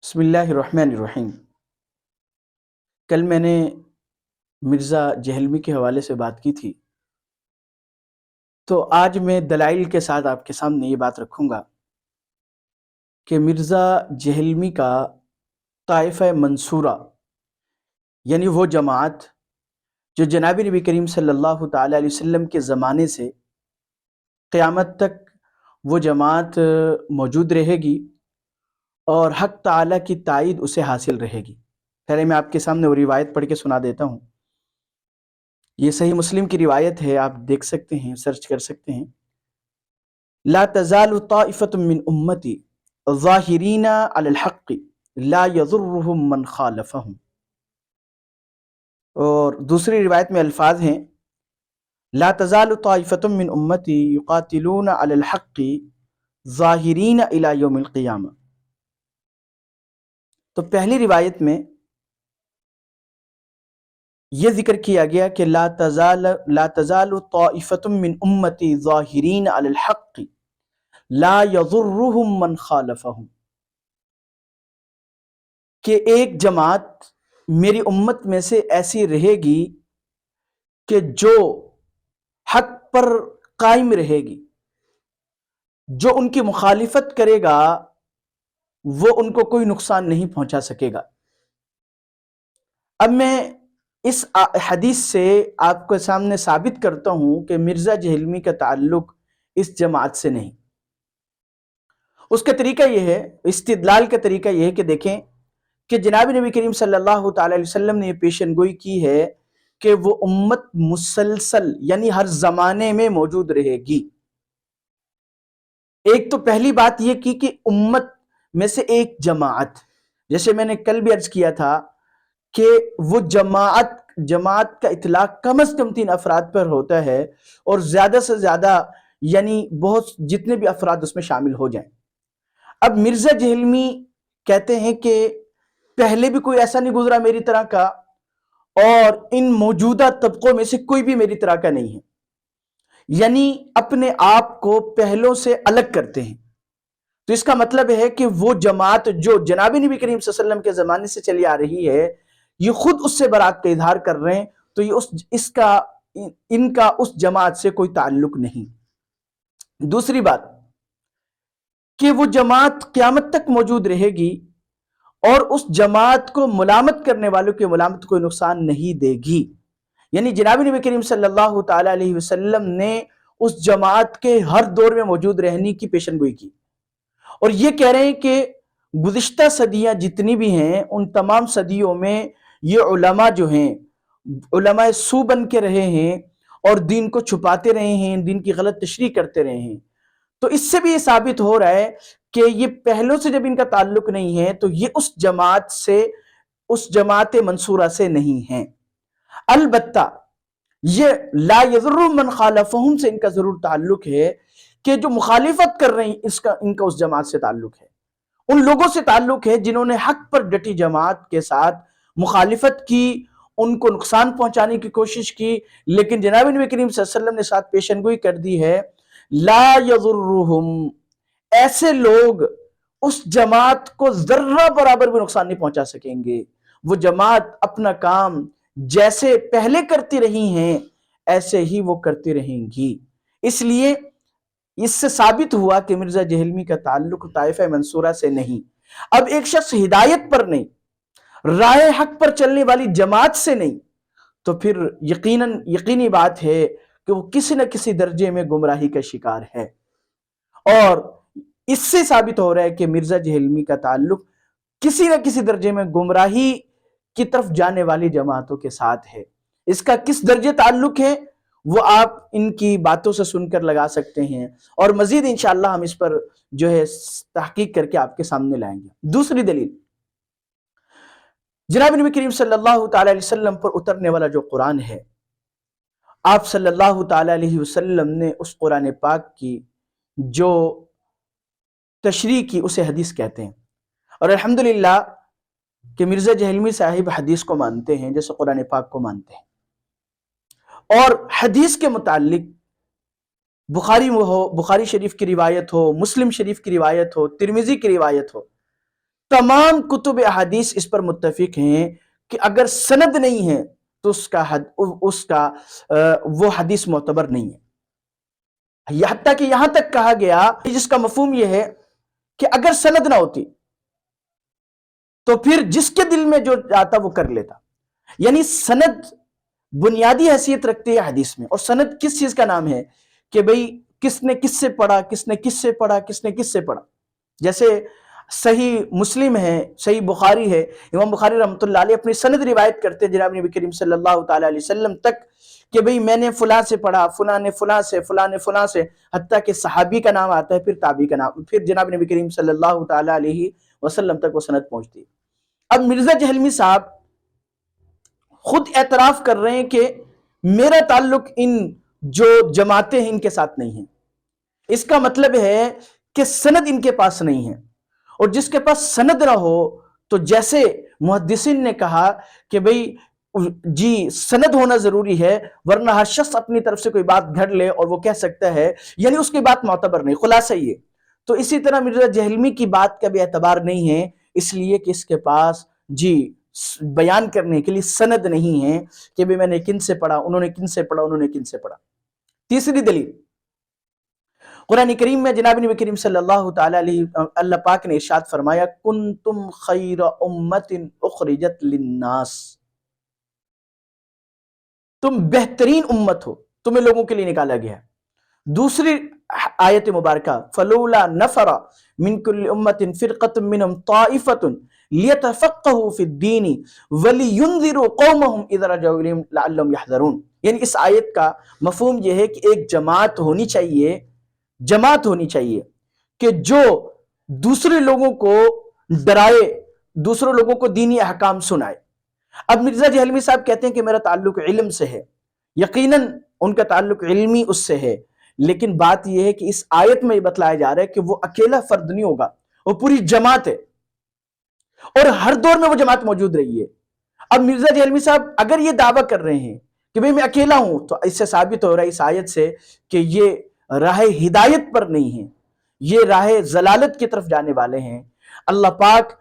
بسم اللہ الرحمن الرحیم۔ کل میں نے مرزا جہلمی کے حوالے سے بات کی تھی، تو آج میں دلائل کے ساتھ آپ کے سامنے یہ بات رکھوں گا کہ مرزا جہلمی کا طائفہ منصورہ یعنی وہ جماعت جو جناب نبی کریم صلی اللہ تعالیٰ علیہ وسلم کے زمانے سے قیامت تک وہ جماعت موجود رہے گی اور حق تعالیٰ کی تائید اسے حاصل رہے گی۔ پہلے میں آپ کے سامنے وہ روایت پڑھ کے سنا دیتا ہوں۔ یہ صحیح مسلم کی روایت ہے، آپ دیکھ سکتے ہیں، سرچ کر سکتے ہیں۔ لا تزال طائفة من امتی ظاہرین علی الحق لا یضرهم من خالفهم۔ اور دوسری روایت میں الفاظ ہیں لا تزال طائفة من امتی یقاتلون علی الحق ظاہرین الی یوم القیامہ۔ تو پہلی روایت میں یہ ذکر کیا گیا کہ لا تزال طائفة من امتی ظاہرین علی الحق لا یضرهم من خالفهم، کہ ایک جماعت میری امت میں سے ایسی رہے گی کہ جو حق پر قائم رہے گی، جو ان کی مخالفت کرے گا وہ ان کو کوئی نقصان نہیں پہنچا سکے گا۔ اب میں اس حدیث سے آپ کے سامنے ثابت کرتا ہوں کہ مرزا جہلمی کا تعلق اس جماعت سے نہیں۔ اس کا طریقہ یہ ہے، استدلال کا طریقہ یہ ہے کہ دیکھیں کہ جناب نبی کریم صلی اللہ تعالی علیہ وسلم نے یہ پیشن گوئی کی ہے کہ وہ امت مسلسل یعنی ہر زمانے میں موجود رہے گی۔ ایک تو پہلی بات یہ کی کہ امت میں سے ایک جماعت، جیسے میں نے کل بھی عرض کیا تھا کہ وہ جماعت کا اطلاق کم از کم 3 افراد پر ہوتا ہے اور زیادہ سے زیادہ یعنی بہت جتنے بھی افراد اس میں شامل ہو جائیں۔ اب مرزا جہلمی کہتے ہیں کہ پہلے بھی کوئی ایسا نہیں گزرا میری طرح کا، اور ان موجودہ طبقوں میں سے کوئی بھی میری طرح کا نہیں ہے، یعنی اپنے آپ کو پہلوں سے الگ کرتے ہیں۔ تو اس کا مطلب ہے کہ وہ جماعت جو جناب نبی کریم صلی اللہ علیہ وسلم کے زمانے سے چلی آ رہی ہے، یہ خود اس سے برات کا اظہار کر رہے ہیں، تو یہ ان کا اس جماعت سے کوئی تعلق نہیں۔ دوسری بات کہ وہ جماعت قیامت تک موجود رہے گی اور اس جماعت کو ملامت کرنے والوں کی ملامت کوئی نقصان نہیں دے گی، یعنی جناب نبی کریم صلی اللہ تعالی علیہ وسلم نے اس جماعت کے ہر دور میں موجود رہنے کی پیشن گوئی کی، اور یہ کہہ رہے ہیں کہ گزشتہ صدیاں جتنی بھی ہیں ان تمام صدیوں میں یہ علماء جو ہیں علماء سو بن کے رہے ہیں اور دین کو چھپاتے رہے ہیں، دین کی غلط تشریح کرتے رہے ہیں۔ تو اس سے بھی یہ ثابت ہو رہا ہے کہ یہ پہلوں سے جب ان کا تعلق نہیں ہے تو یہ اس جماعت منصورہ سے نہیں ہیں۔ البتہ یہ لا یضر من خالفہم سے ان کا ضرور تعلق ہے کہ جو مخالفت کر رہے ہیں ان کا اس جماعت سے تعلق ہے، ان لوگوں سے تعلق ہے جنہوں نے حق پر ڈٹی جماعت کے ساتھ مخالفت کی، ان کو نقصان پہنچانے کی کوشش کی، لیکن جناب نبی کریم صلی اللہ علیہ وسلم نے ساتھ پیشن گوئی کر دی ہے لا یضرہم، ایسے لوگ اس جماعت کو ذرہ برابر بھی نقصان نہیں پہنچا سکیں گے۔ وہ جماعت اپنا کام جیسے پہلے کرتی رہی ہیں ایسے ہی وہ کرتی رہیں گی۔ اس لیے اس سے ثابت ہوا کہ مرزا جہلمی کا تعلق طائفہ منصورہ سے نہیں۔ اب ایک شخص ہدایت پر نہیں، راہ حق پر چلنے والی جماعت سے نہیں، تو پھر یقینی بات ہے کہ وہ کسی نہ کسی درجے میں گمراہی کا شکار ہے، اور اس سے ثابت ہو رہا ہے کہ مرزا جہلمی کا تعلق کسی نہ کسی درجے میں گمراہی کی طرف جانے والی جماعتوں کے ساتھ ہے۔ اس کا کس درجے تعلق ہے وہ آپ ان کی باتوں سے سن کر لگا سکتے ہیں، اور مزید انشاءاللہ ہم اس پر جو ہے تحقیق کر کے آپ کے سامنے لائیں گے۔ دوسری دلیل، جناب نبی کریم صلی اللہ تعالی علیہ وسلم پر اترنے والا جو قرآن ہے، آپ صلی اللہ تعالی علیہ وسلم نے اس قرآن پاک کی جو تشریح کی اسے حدیث کہتے ہیں، اور الحمدللہ کہ مرزا جہلمی صاحب حدیث کو مانتے ہیں جیسے قرآن پاک کو مانتے ہیں، اور حدیث کے متعلق بخاری شریف کی روایت ہو، مسلم شریف کی روایت ہو، ترمذی کی روایت ہو، تمام کتب احادیث اس پر متفق ہیں کہ اگر سند نہیں ہے تو اس کا وہ حدیث معتبر نہیں ہے۔ حتیٰ کہ یہاں تک کہا گیا جس کا مفہوم یہ ہے کہ اگر سند نہ ہوتی تو پھر جس کے دل میں جو آتا وہ کر لیتا، یعنی سند بنیادی حیثیت رکھتی ہے حدیث میں۔ اور سند کس چیز کا نام ہے کہ بھئی کس نے کس سے پڑھا، کس نے کس سے پڑھا، کس نے کس سے پڑھا۔ جیسے صحیح مسلم ہے، صحیح بخاری ہے، امام بخاری رحمۃ اللہ علیہ اپنی سند روایت کرتے ہیں جناب نبی کریم صلی اللہ تعالیٰ علیہ وسلم تک کہ بھئی میں نے فلاں سے پڑھا، فلاں نے فلاں سے، فلاں نے فلاں سے، حتیٰ کہ صحابی کا نام آتا ہے، پھر تابعی کا نام، پھر جناب نبی کریم صلی اللہ تعالیٰ علیہ وسلم تک وہ سند پہنچتی ہے۔ اب مرزا جہلمی صاحب خود اعتراف کر رہے ہیں کہ میرا تعلق ان جو جماعتیں ہیں ان کے ساتھ نہیں ہے۔ اس کا مطلب ہے کہ سند ان کے پاس نہیں ہے، اور جس کے پاس سند نہ ہو تو جیسے محدثین نے کہا کہ بھئی جی سند ہونا ضروری ہے، ورنہ ہر شخص اپنی طرف سے کوئی بات گھڑ لے اور وہ کہہ سکتا ہے، یعنی اس کی بات معتبر نہیں، خلاصہ یہ۔ تو اسی طرح مرزا جہلمی کی بات کا بھی اعتبار نہیں ہے، اس لیے کہ اس کے پاس جی بیان کرنے کے لیے سند نہیں ہے کہ بھئی میں نے کن سے پڑھا، انہوں نے کن سے پڑھا، انہوں نے کن سے پڑھا۔ تیسری دلیل قرآن کریم میں جناب نبی کریم صلی اللہ تعالیٰ علیہ اللہ پاک نے ارشاد فرمایا کنتم خیر امت اخرجت للناس، تم بہترین امت ہو، تمہیں لوگوں کے لیے نکالا گیا ہے۔ دوسری آیت مبارکہ فلولا نفر من کل امت فرقۃ منہم طائفۃ لیتفقہوا فی الدین ولینذروا قومہم اذا رجعوا الیہم لعلہم یحذرون، یعنی اس آیت کا مفہوم یہ ہے کہ ایک جماعت ہونی چاہیے کہ جو دوسرے لوگوں کو ڈرائے، دوسرے لوگوں کو دینی احکام سنائے۔ اب مرزا جہلمی صاحب کہتے ہیں کہ میرا تعلق علم سے ہے، یقیناً ان کا تعلق علمی اس سے ہے، لیکن بات یہ ہے کہ اس آیت میں یہ بتلایا جا رہا ہے کہ وہ اکیلا فرد نہیں ہوگا، وہ پوری جماعت ہے، اور ہر دور میں وہ جماعت موجود رہی ہے۔ اب مرزا جہلمی صاحب اگر یہ دعویٰ کر رہے ہیں کہ بھئی میں اکیلا ہوں، تو اس سے ثابت ہو رہا ہے اس آیت سے کہ یہ راہ ہدایت پر نہیں ہیں، یہ راہ ضلالت کی طرف جانے والے ہیں۔ اللہ پاک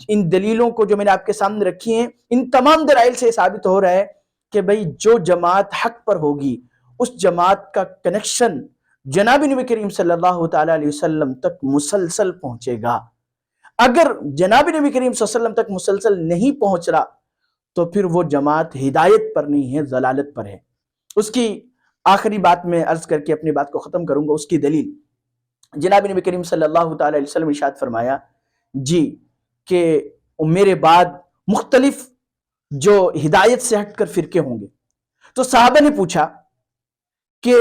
ان دلیلوں کو جو میں نے آپ کے سامنے رکھی ہیں، ان تمام دلائل سے ثابت ہو رہا ہے کہ بھئی جو جماعت حق پر ہوگی اس جماعت کا کنیکشن جناب نبی کریم صلی اللہ تعالیٰ علیہ وسلم تک مسلسل پہنچے گا۔ اگر جناب نبی کریم صلی اللہ علیہ وسلم تک مسلسل نہیں پہنچ رہا تو پھر وہ جماعت ہدایت پر نہیں ہے، ضلالت پر ہے۔ اس کی آخری بات میں عرض کر کے اپنی بات کو ختم کروں گا۔ اس کی دلیل جناب نبی کریم صلی اللہ تعالیٰ علیہ وسلم ارشاد فرمایا جی کہ میرے بعد مختلف جو ہدایت سے ہٹ کر فرقے ہوں گے۔ تو صحابہ نے پوچھا کہ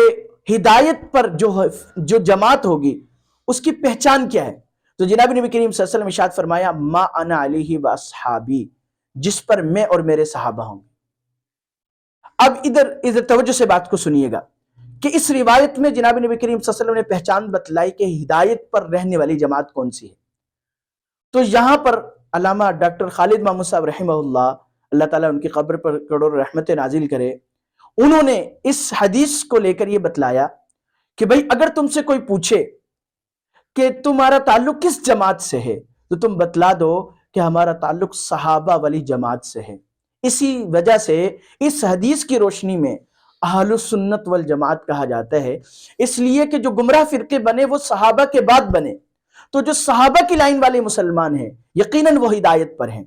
ہدایت پر جو جماعت ہوگی اس کی پہچان کیا ہے؟ تو جناب نبی کریم صلی اللہ علیہ وسلم ارشاد فرمایا ما انا علیہ و اصحابی، جس پر میں اور میرے صحابہ ہوں گے۔ اب ادھر توجہ سے بات کو سنیے گا کہ اس روایت میں جناب نبی کریم صلی اللہ علیہ وسلم نے پہچان بتلائی کہ ہدایت پر رہنے والی جماعت کون سی ہے۔ تو یہاں پر علامہ ڈاکٹر خالد محمود صاحب رحمہ اللہ تعالیٰ ان کی قبر پر کروڑ رحمت نازل کرے، انہوں نے اس حدیث کو لے کر یہ بتلایا کہ بھئی اگر تم سے کوئی پوچھے کہ تمہارا تعلق کس جماعت سے ہے تو تم بتلا دو کہ ہمارا تعلق صحابہ والی جماعت سے ہے۔ اسی وجہ سے اس حدیث کی روشنی میں اہل السنت والجماعت کہا جاتا ہے، اس لیے کہ جو گمراہ فرقے بنے وہ صحابہ کے بعد بنے، تو جو صحابہ کی لائن والے مسلمان ہیں یقیناً وہ ہدایت پر ہیں،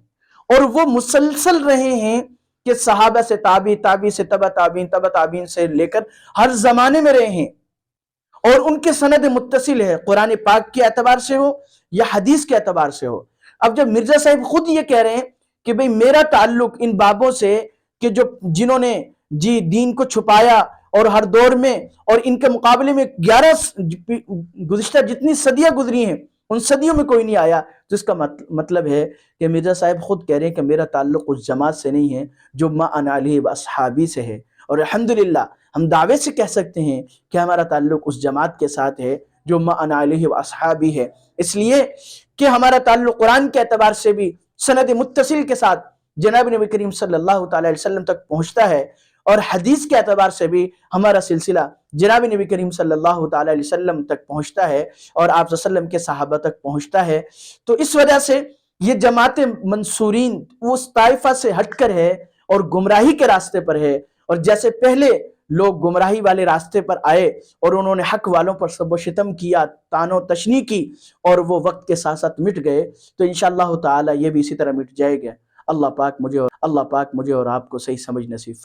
اور وہ مسلسل رہے ہیں کہ صحابہ سے تابعی، تابعی سے تبع تابعین، تبع تابعین سے لے کر ہر زمانے میں رہے ہیں، اور ان کے سند متصل ہے، قرآن پاک کے اعتبار سے ہو یا حدیث کے اعتبار سے ہو۔ اب جب مرزا صاحب خود یہ کہہ رہے ہیں کہ بھئی میرا تعلق ان بابوں سے کہ جنہوں نے جی دین کو چھپایا اور ہر دور میں، اور ان کے مقابلے میں 11 گزشتہ جتنی صدیاں گزری ہیں ان صدیوں میں کوئی نہیں آیا، تو اس کا مطلب ہے کہ مرزا صاحب خود کہہ رہے ہیں کہ میرا تعلق اس جماعت سے نہیں ہے جو ما انا علیہ و اصحابی سے ہے، اور الحمدللہ ہم دعوے سے کہہ سکتے ہیں کہ ہمارا تعلق اس جماعت کے ساتھ ہے جو ما انا علیہ و اصحابی ہے، اس لیے کہ ہمارا تعلق قرآن کے اعتبار سے بھی سند متصل کے ساتھ جناب نبی کریم صلی اللہ تعالیٰ علیہ وسلم تک پہنچتا ہے، اور حدیث کے اعتبار سے بھی ہمارا سلسلہ جناب نبی کریم صلی اللہ تعالیٰ علیہ وسلم تک پہنچتا ہے، اور آپ صلی اللہ علیہ وسلم کے صحابہ تک پہنچتا ہے۔ تو اس وجہ سے یہ جماعت منصورین اس طائفہ سے ہٹ کر ہے اور گمراہی کے راستے پر ہے، اور جیسے پہلے لوگ گمراہی والے راستے پر آئے اور انہوں نے حق والوں پر سب و شتم کیا، طعن و تشنیع کی، اور وہ وقت کے ساتھ ساتھ مٹ گئے، تو انشاءاللہ تعالی یہ بھی اسی طرح مٹ جائے گا۔ اللہ پاک مجھے اور آپ کو صحیح سمجھ نصیب فرمائے۔